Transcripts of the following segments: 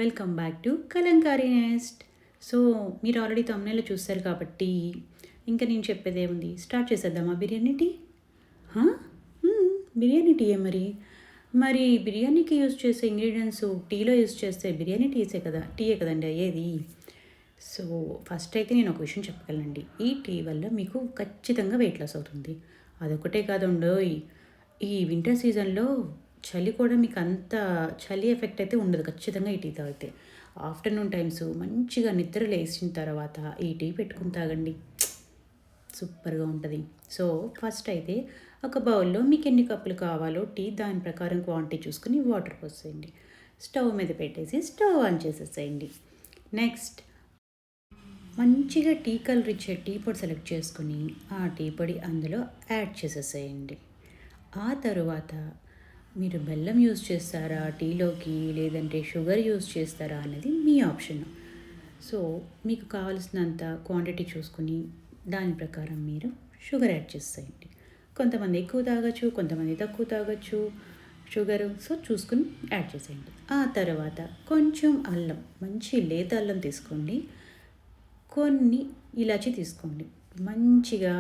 Welcome back to Kalamkari nest. So మీరు already తమ్మునేలో చూస్తారు కాబట్టి ఇంకా నేను చెప్పేదేముంది, స్టార్ట్ చేసేద్దామా బిర్యానీ టీ. హా? బిర్యానీ టీయే మరి. మరి బిర్యానీకి యూజ్ చేసే ఇంగ్రీడియంట్స్ టీలో యూజ్ చేస్తే బిర్యానీ టీయే కదండి అయ్యేది. సో ఫస్ట్ అయితే నేను ఒక విషయం చెప్పగలనండి, ఈ టీ వల్ల మీకు ఖచ్చితంగా వెయిట్ లాస్ అవుతుంది. అదొకటే కాదండోయ్, ఈ వింటర్ సీజన్లో చలి కూడా మీకు అంత చలి ఎఫెక్ట్ అయితే ఉండదు ఖచ్చితంగా ఈ టీ తాగితే. ఆఫ్టర్నూన్ టైమ్స్ మంచిగా నిద్ర లేచిన తర్వాత ఈ టీ పెట్టుకుని తాగండి, సూపర్గా ఉంటుంది. సో ఫస్ట్ అయితే ఒక బౌల్లో మీకు ఎన్ని కప్పులు కావాలో టీ దాని ప్రకారం క్వాంటిటీ చూసుకుని వాటర్ పోసేయండి. స్టవ్ మీద పెట్టేసి స్టవ్ ఆన్ చేసేసేయండి. నెక్స్ట్ మంచిగా టీ కలర్ ఇచ్చే టీ పొడి సెలెక్ట్ చేసుకుని ఆ టీ పొడి అందులో యాడ్ చేసేసేయండి. ఆ తరువాత మీరు బెల్లం యూజ్ చేస్తారా టీలోకి, లేదంటే షుగర్ యూజ్ చేస్తారా అనేది మీ ఆప్షన్. సో మీకు కావలసినంత క్వాంటిటీ చూసుకుని దాని ప్రకారం మీరు షుగర్ యాడ్ చేసేయండి. కొంతమంది ఎక్కువ తాగొచ్చు, కొంతమంది తక్కువ తాగొచ్చు షుగరు. సో చూసుకుని యాడ్ చేసేయండి. ఆ తర్వాత కొంచెం అల్లం, మంచి లేత అల్లం తీసుకోండి, కొన్ని ఇలాచి తీసుకోండి. మంచిగా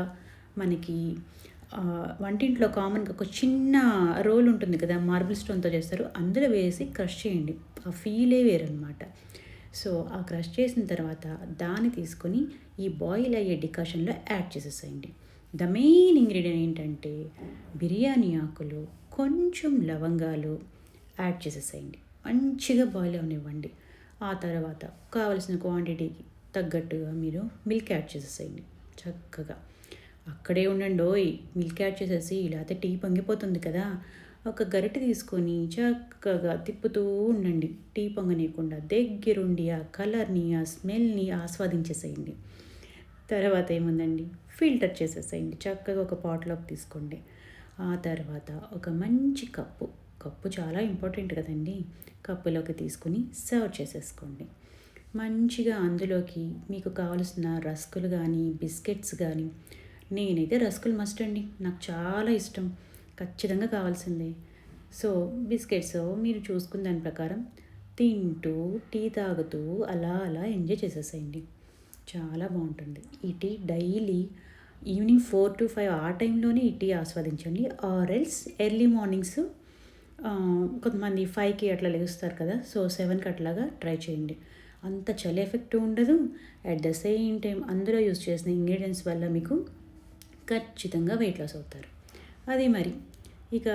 మనకి వంటింట్లో కామన్గా ఒక చిన్న రోల్ ఉంటుంది కదా, మార్బుల్ స్టోన్తో చేస్తారు, అందులో వేసి క్రష్ చేయండి. ఆ ఫీలే వేరనమాట. సో ఆ క్రష్ చేసిన తర్వాత దాన్ని తీసుకొని ఈ బాయిల్ అయ్యే డికాషన్లో యాడ్ చేసేసేయండి. ద మెయిన్ ఇంగ్రీడియంట్ ఏంటంటే బిర్యానీ ఆకులు, కొంచెం లవంగాలు యాడ్ చేసేసేయండి. మంచిగా బాయిల్ అవనివ్వండి. ఆ తర్వాత కావలసిన క్వాంటిటీకి తగ్గట్టుగా మీరు మిల్క్ యాడ్ చేసేసేయండి. చక్కగా అక్కడే ఉండండి ఓయ్, మిల్క్ యాడ్ చేసేసి లేకపోతే టీ పొంగిపోతుంది కదా, ఒక గరిటె తీసుకొని చక్కగా తిప్పుతూ ఉండండి. టీ పొంగనీయకుండా దగ్గరుండి ఆ కలర్ని, ఆ స్మెల్ని ఆస్వాదించేసేయండి. తర్వాత ఏముందండి, ఫిల్టర్ చేసేసేయండి. చక్కగా ఒక పాట్లోకి తీసుకోండి. ఆ తర్వాత ఒక మంచి కప్పు చాలా ఇంపార్టెంట్ కదండి, కప్పులోకి తీసుకుని సర్వ్ చేసేసుకోండి. మంచిగా అందులోకి మీకు కావలసిన రస్కులు కానీ బిస్కెట్స్ కానీ, నేనైతే రస్కులు మస్ట్ అండి, నాకు చాలా ఇష్టం, ఖచ్చితంగా కావాల్సిందే. సో బిస్కెట్స్ మీరు చూసుకున్న దాని ప్రకారం తింటూ టీ తాగుతూ అలా అలా ఎంజాయ్ చేసేసేయండి. చాలా బాగుంటుంది ఈ టీ. డైలీ ఈవినింగ్ 4 to 5 ఆ టైంలోనే ఈ టీ ఆస్వాదించండి. ఆర్ ఎల్స్ ఎర్లీ మార్నింగ్స్ కొంతమంది 5కి అట్లా లేస్తారు కదా, సో 7కి అట్లాగా ట్రై చేయండి. అంత చలి ఎఫెక్ట్ ఉండదు. అట్ ద సేమ్ టైం అందులో యూజ్ చేసిన ఇంగ్రీడియంట్స్ వల్ల మీకు ఖచ్చితంగా వెయిట్ లాస్ అవుతారు. అది మరి. ఇక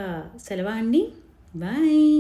సెలవా అండి, బాయ్.